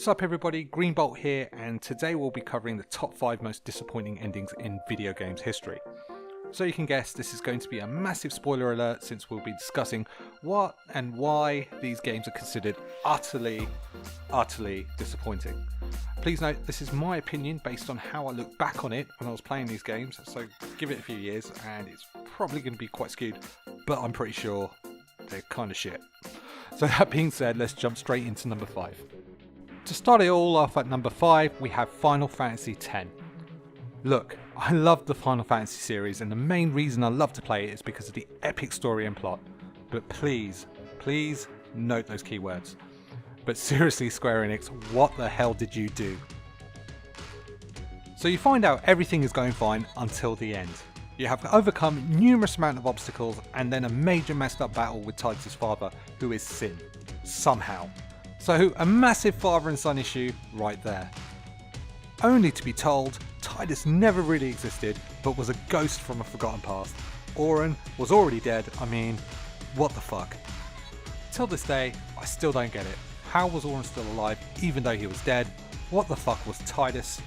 What's up everybody, Greenbolt here, and today we'll be covering the top 5 most disappointing endings in video games history. So you can guess this is going to be a massive spoiler alert, since we'll be discussing what and why these games are considered utterly disappointing. Please note, this is my opinion based on how I look back on it when I was playing these games, so give it a few years and it's probably going to be quite skewed, but I'm pretty sure they're kind of shit. So that being said, let's jump straight into number 5. To start it all off at number 5, we have Final Fantasy X. Look, I love the Final Fantasy series, and the main reason I love to play it is because of the epic story and plot. But please note those keywords. But seriously, Square Enix, what the hell did you do? So you find out everything is going fine until the end. You have overcome numerous amount of obstacles and then a major messed up battle with Tidus' father, who is Sin. Somehow. So a massive father and son issue right there. Only to be told, Tidus never really existed, but was a ghost from a forgotten past. Auron was already dead. I mean, what the fuck? Till this day, I still don't get it. How was Auron still alive even though he was dead? What the fuck was Tidus?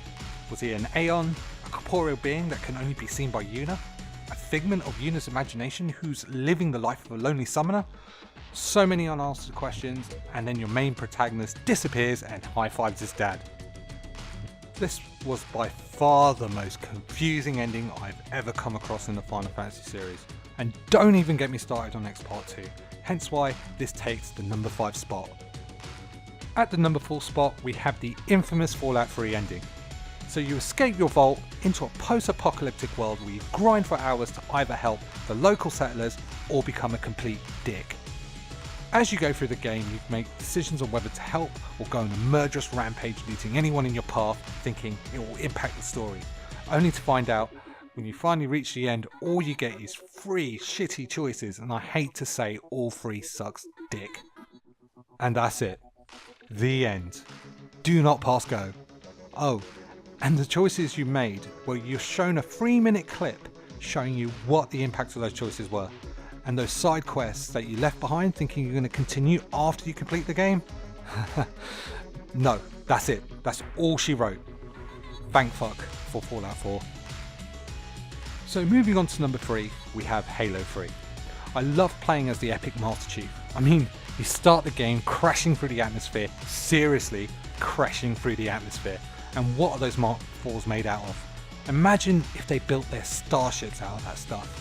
Was he an Aeon? A corporeal being that can only be seen by Yuna? A figment of Yuna's imagination who's living the life of a lonely summoner? So many unanswered questions, and then your main protagonist disappears and high-fives his dad. This was by far the most confusing ending I've ever come across in the Final Fantasy series. And don't even get me started on X Part 2, hence why this takes the number 5 spot. At the number 4 spot, we have the infamous Fallout 3 ending. So you escape your vault into a post-apocalyptic world where you grind for hours to either help the local settlers or become a complete dick. As you go through the game, you make decisions on whether to help or go on a murderous rampage, looting anyone in your path, thinking it will impact the story. Only to find out, when you finally reach the end, all you get is 3 shitty choices, and I hate to say all 3 sucks dick. And that's it. The end. Do not pass go. Oh, and the choices you made, well, you're shown a 3-minute clip showing you what the impact of those choices were. And those side quests that you left behind thinking you're going to continue after you complete the game? No, that's it. That's all she wrote. Thank fuck for Fallout 4. So moving on to number 3, we have Halo 3. I love playing as the epic Master Chief. I mean, you start the game crashing through the atmosphere, seriously crashing through the atmosphere. And what are those Mark IVs made out of? Imagine if they built their starships out of that stuff.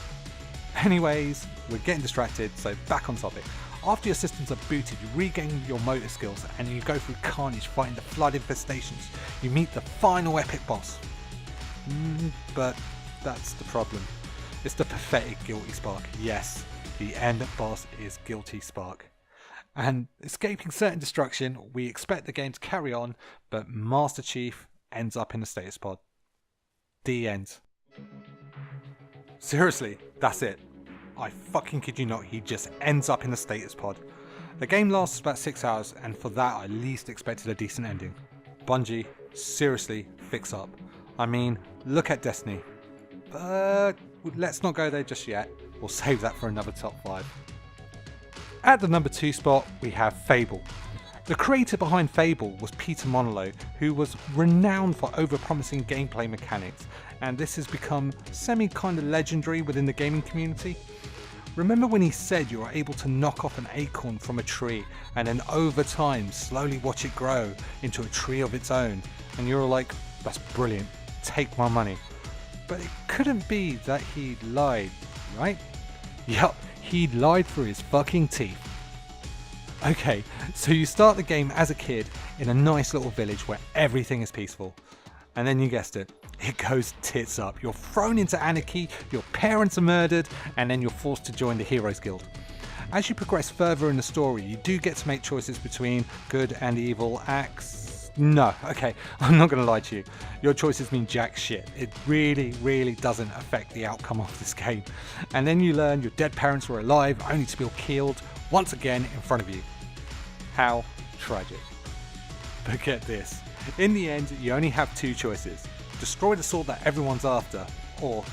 Anyways, we're getting distracted, so back on topic. After your systems are booted, you regain your motor skills and you go through carnage fighting the flood infestations. You meet the final epic boss. But that's the problem. It's the pathetic Guilty Spark. Yes, the end boss is Guilty Spark. And escaping certain destruction, we expect the game to carry on, but Master Chief ends up in a status pod. The end. Seriously, that's it. I fucking kid you not, he just ends up in the status pod. The game lasts about 6 hours, and for that I at least expected a decent ending. Bungie, seriously, fix up. I mean, look at Destiny. But let's not go there just yet. We'll save that for another top 5. At the number 2 spot, we have Fable. The creator behind Fable was Peter Molyneux, who was renowned for overpromising gameplay mechanics, and this has become semi-kinda legendary within the gaming community. Remember when he said you are able to knock off an acorn from a tree and then over time slowly watch it grow into a tree of its own, and you're like, that's brilliant, take my money. But it couldn't be that he lied, right? Yup, he lied through his fucking teeth. Okay, so you start the game as a kid in a nice little village where everything is peaceful. And then you guessed it, it goes tits up. You're thrown into anarchy, your parents are murdered, and then you're forced to join the Heroes Guild. As you progress further in the story, you do get to make choices between good and evil acts. No, okay, I'm not going to lie to you. Your choices mean jack shit. It really doesn't affect the outcome of this game. And then you learn your dead parents were alive, only to be killed once again in front of you. How tragic. But get this, in the end you only have 2 choices. Destroy the sword that everyone's after, or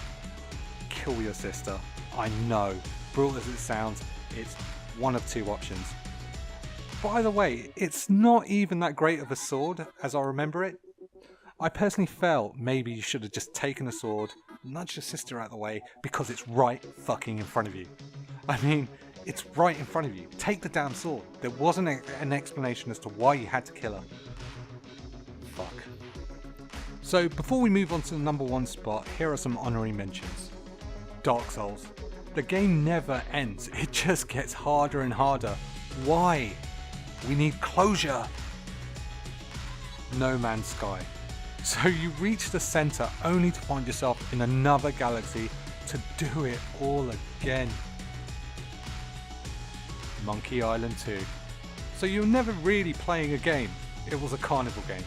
kill your sister. I know, brutal as it sounds, it's one of 2 options. By the way, it's not even that great of a sword as I remember it. I personally felt maybe you should have just taken a sword, nudged your sister out of the way because it's right fucking in front of you. I mean, it's right in front of you. Take the damn sword. There wasn't an explanation as to why you had to kill her. Fuck. So before we move on to the number 1 spot, here are some honorary mentions. Dark Souls. The game never ends. It just gets harder and harder. Why? We need closure. No Man's Sky. So you reach the center only to find yourself in another galaxy to do it all again. Monkey Island 2. So you're never really playing a game. It was a carnival game.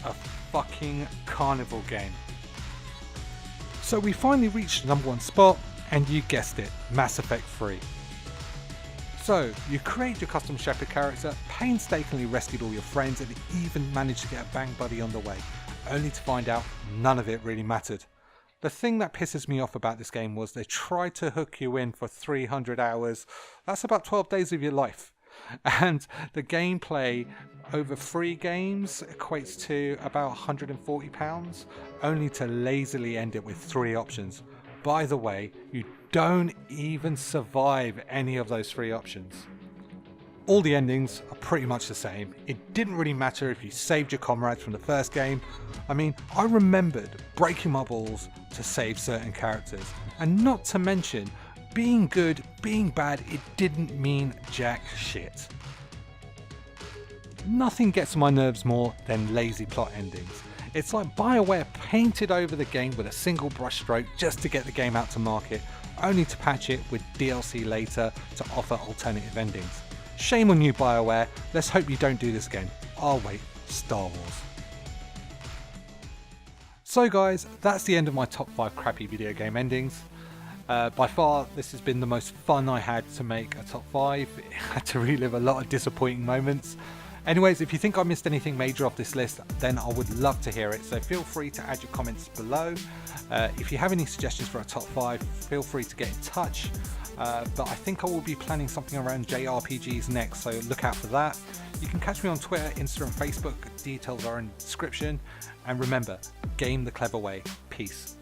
A fucking carnival game. So we finally reached the number 1 spot, and you guessed it, Mass Effect 3. So you create your custom Shepherd character, painstakingly rescued all your friends, and even managed to get a bang buddy on the way, only to find out none of it really mattered. The thing that pisses me off about this game was they tried to hook you in for 300 hours. That's about 12 days of your life. And the gameplay over 3 games equates to about £140, only to lazily end it with 3 options. By the way, you don't even survive any of those 3 options. All the endings are pretty much the same. It didn't really matter if you saved your comrades from the first game. I mean, I remembered breaking my balls to save certain characters. And not to mention, being good, being bad, it didn't mean jack shit. Nothing gets on my nerves more than lazy plot endings. It's like BioWare painted over the game with a single brush stroke just to get the game out to market, only to patch it with DLC later to offer alternative endings. Shame on you, BioWare. Let's hope you don't do this again. I'll wait. Star Wars. So guys, that's the end of my top 5 crappy video game endings. By far, this has been the most fun I had to make a top 5. It had to relive a lot of disappointing moments. Anyways, if you think I missed anything major off this list, then I would love to hear it, so feel free to add your comments below. If you have any suggestions for a top 5, feel free to get in touch. But I think I will be planning something around JRPGs next, so look out for that. You can catch me on Twitter, Instagram, Facebook, details are in the description. And remember, game the clever way. Peace.